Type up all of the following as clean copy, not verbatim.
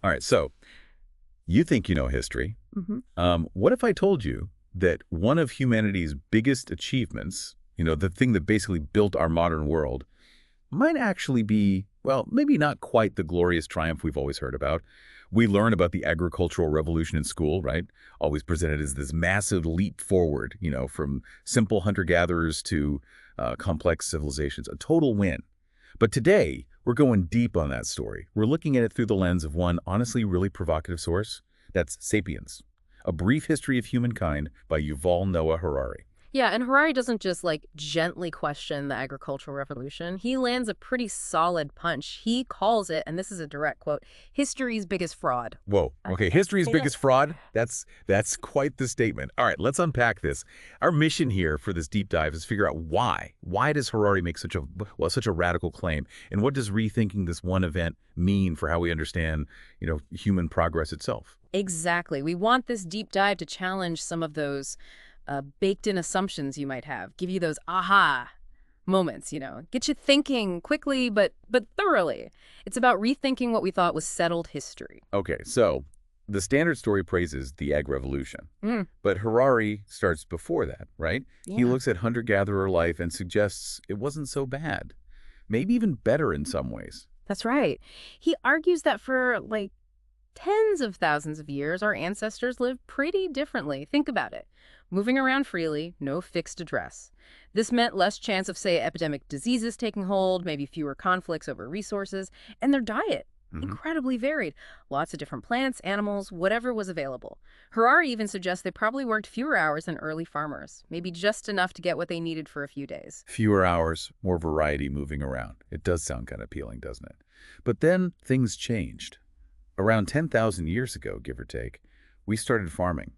All right, so you think you know history. Hmm. What if I told you that one of humanity's biggest achievements, the thing that basically built our modern world, might actually be, well, maybe not quite the glorious triumph we've always heard about. We learn about the agricultural revolution in school, right? Always presented as this massive leap forward, from simple hunter-gatherers to complex civilizations, a total win. But today, we're going deep on that story. We're looking at it through the lens of one honestly really provocative source. That's Sapiens, A Brief History of Humankind by Yuval Noah Harari. Yeah, and Harari doesn't just gently question the agricultural revolution. He lands a pretty solid punch. He calls it, and this is a direct quote, history's biggest fraud. Whoa. Okay, history's Yeah. biggest fraud? That's quite the statement. All right, let's unpack this. Our mission here for this deep dive is figure out why. Why does Harari make such a radical claim? And what does rethinking this one event mean for how we understand, human progress itself? Exactly. We want this deep dive to challenge some of those baked-in assumptions you might have, give you those aha moments, get you thinking quickly but thoroughly. It's about rethinking what we thought was settled history. Okay, so the standard story praises the Ag Revolution, Mm, but Harari starts before that, right? He yeah. looks at hunter-gatherer life and suggests it wasn't so bad, maybe even better in some ways. That's right. He argues that for tens of thousands of years, our ancestors lived pretty differently. Think about it. Moving around freely, no fixed address. This meant less chance of, say, epidemic diseases taking hold, maybe fewer conflicts over resources, and their diet. Hmm. Incredibly varied. Lots of different plants, animals, whatever was available. Harari even suggests they probably worked fewer hours than early farmers, maybe just enough to get what they needed for a few days. Fewer hours, more variety moving around. It does sound kind of appealing, doesn't it? But then things changed. Around 10,000 years ago, give or take, we started farming.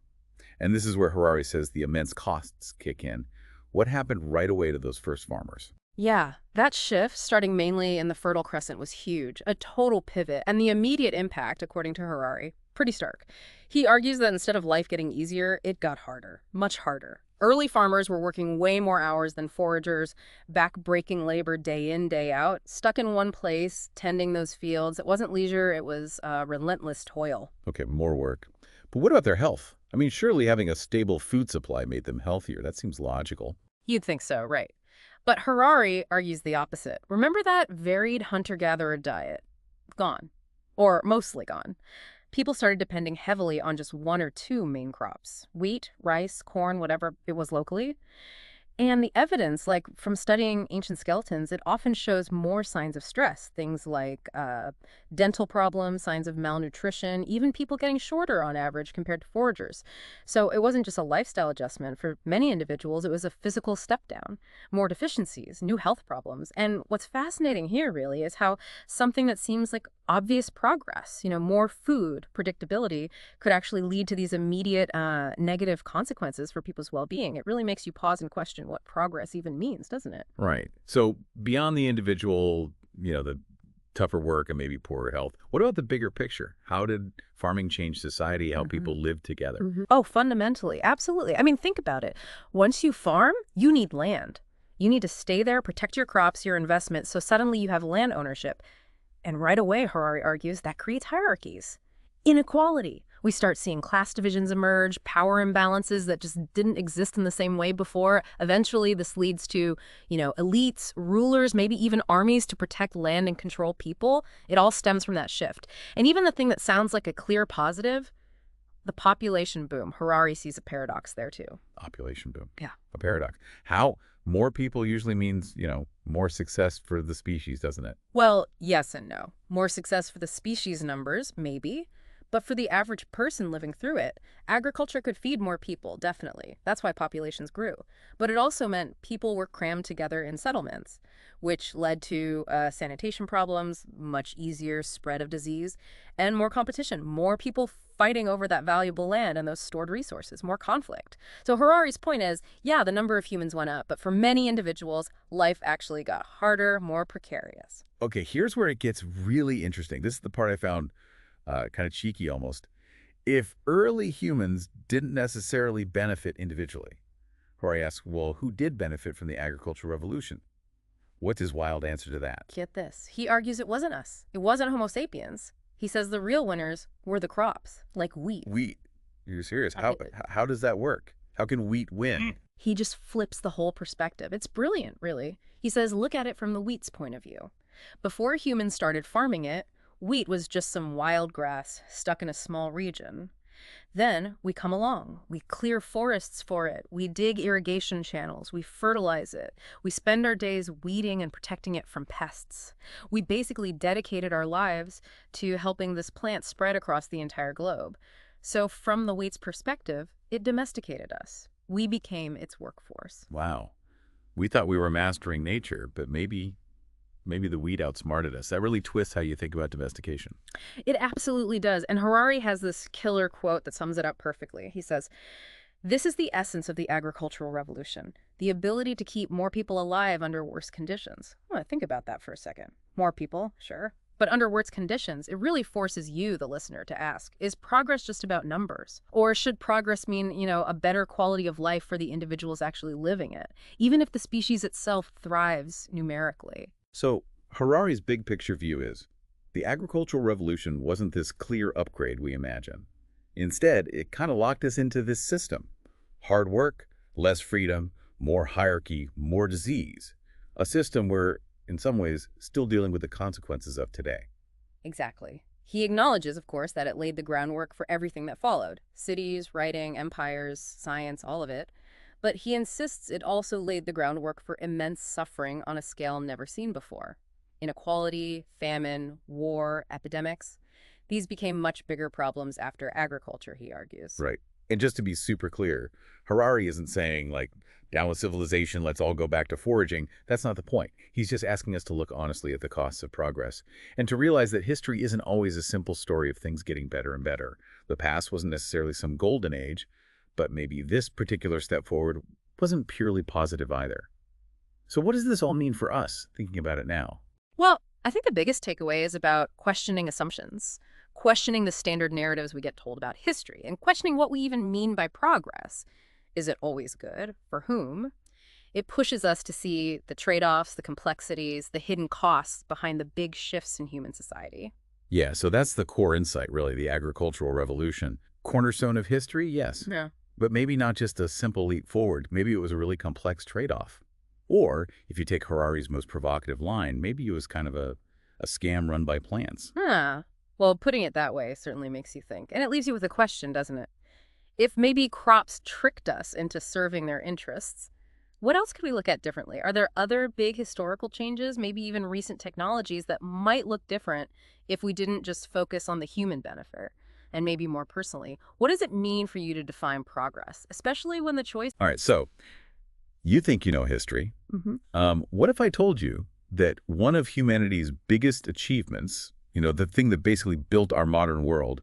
And this is where Harari says the immense costs kick in. What happened right away to those first farmers? Yeah, that shift, starting mainly in the Fertile Crescent, was huge, a total pivot, and the immediate impact, according to Harari, pretty stark. He argues that instead of life getting easier, it got harder, much harder. Early farmers were working way more hours than foragers, back-breaking labor day in, day out, stuck in one place, tending those fields. It wasn't leisure, it was relentless toil. Okay, more work. But what about their health? I mean, surely having a stable food supply made them healthier. That seems logical. You'd think so, right? But Harari argues the opposite. Remember that varied hunter-gatherer diet? Gone. Or mostly gone. People started depending heavily on just one or two main crops: wheat, rice, corn, whatever it was locally. And the evidence, from studying ancient skeletons, it often shows more signs of stress, things like dental problems, signs of malnutrition, even people getting shorter on average compared to foragers. So it wasn't just a lifestyle adjustment. For many individuals, it was a physical step down, more deficiencies, new health problems. And what's fascinating here, really, is how something that seems like obvious progress, more food, predictability, could actually lead to these immediate negative consequences for people's well-being. It really makes you pause and question what progress even means, doesn't it? Right. So beyond the individual, the tougher work and maybe poorer health, what about the bigger picture? How did farming change society, how people live together? Oh, fundamentally, absolutely. I mean, think about it. Once you farm, you need land. You need to stay there, protect your crops, your investment, so suddenly you have land ownership. And right away, Harari argues, that creates hierarchies. Inequality. We start seeing class divisions emerge, power imbalances that just didn't exist in the same way before. Eventually, this leads to, elites, rulers, maybe even armies to protect land and control people. It all stems from that shift. And even the thing that sounds like a clear positive, the population boom, Harari sees a paradox there too. Population boom. Yeah. A paradox. How more people usually means, more success for the species, doesn't it? Well, yes and no. More success for the species numbers, maybe. But for the average person living through it, agriculture could feed more people, definitely. That's why populations grew. But it also meant people were crammed together in settlements, which led to sanitation problems, much easier spread of disease, and more competition, more people fighting over that valuable land and those stored resources, more conflict. So Harari's point is, yeah, the number of humans went up, but for many individuals, life actually got harder, more precarious. Okay, here's where it gets really interesting. This is the part I found kind of cheeky almost. If early humans didn't necessarily benefit individually, Harari asks, well, who did benefit from the agricultural revolution? What's his wild answer to that? Get this. He argues it wasn't us. It wasn't Homo sapiens. He says the real winners were the crops, like wheat. Wheat. You're serious? I- How does that work? How can wheat win? He just flips the whole perspective. It's brilliant, really. He says, look at it from the wheat's point of view. Before humans started farming it, wheat was just some wild grass stuck in a small region. Then we come along, we clear forests for it, we dig irrigation channels, we fertilize it, we spend our days weeding and protecting it from pests. We basically dedicated our lives to helping this plant spread across the entire globe. So from the wheat's perspective, it domesticated us. We became its workforce. Wow. We thought we were mastering nature, but maybe the wheat outsmarted us. That really twists how you think about domestication. It absolutely does. And Harari has this killer quote that sums it up perfectly. He says, "This is the essence of the agricultural revolution, the ability to keep more people alive under worse conditions." Well, think about that for a second. More people, sure. But under worse conditions, it really forces you, the listener, to ask, is progress just about numbers? Or should progress mean, a better quality of life for the individuals actually living it, even if the species itself thrives numerically? So Harari's big picture view is, the agricultural revolution wasn't this clear upgrade we imagine. Instead, it kind of locked us into this system. Hard work, less freedom, more hierarchy, more disease. A system we're, in some ways, still dealing with the consequences of today. Exactly. He acknowledges, of course, that it laid the groundwork for everything that followed. Cities, writing, empires, science, all of it. But he insists it also laid the groundwork for immense suffering on a scale never seen before. Inequality, famine, war, epidemics. These became much bigger problems after agriculture, he argues. Right. And just to be super clear, Harari isn't saying, like, down with civilization, let's all go back to foraging. That's not the point. He's just asking us to look honestly at the costs of progress and to realize that history isn't always a simple story of things getting better and better. The past wasn't necessarily some golden age, but maybe this particular step forward wasn't purely positive either. So what does this all mean for us, thinking about it now? Well, I think the biggest takeaway is about questioning assumptions, questioning the standard narratives we get told about history, and questioning what we even mean by progress. Is it always good? For whom? It pushes us to see the trade-offs, the complexities, the hidden costs behind the big shifts in human society. Yeah, so that's the core insight, really, the agricultural revolution. Cornerstone of history, yes. Yeah. But maybe not just a simple leap forward. Maybe it was a really complex trade-off. Or, if you take Harari's most provocative line, maybe it was kind of a scam run by plants. Well, putting it that way certainly makes you think. And it leaves you with a question, doesn't it? If maybe crops tricked us into serving their interests, what else could we look at differently? Are there other big historical changes, maybe even recent technologies that might look different if we didn't just focus on the human benefit? And maybe more personally, what does it mean for you to define progress, especially when the choice... All right, so you think you know history. What if I told you that one of humanity's biggest achievements, the thing that basically built our modern world,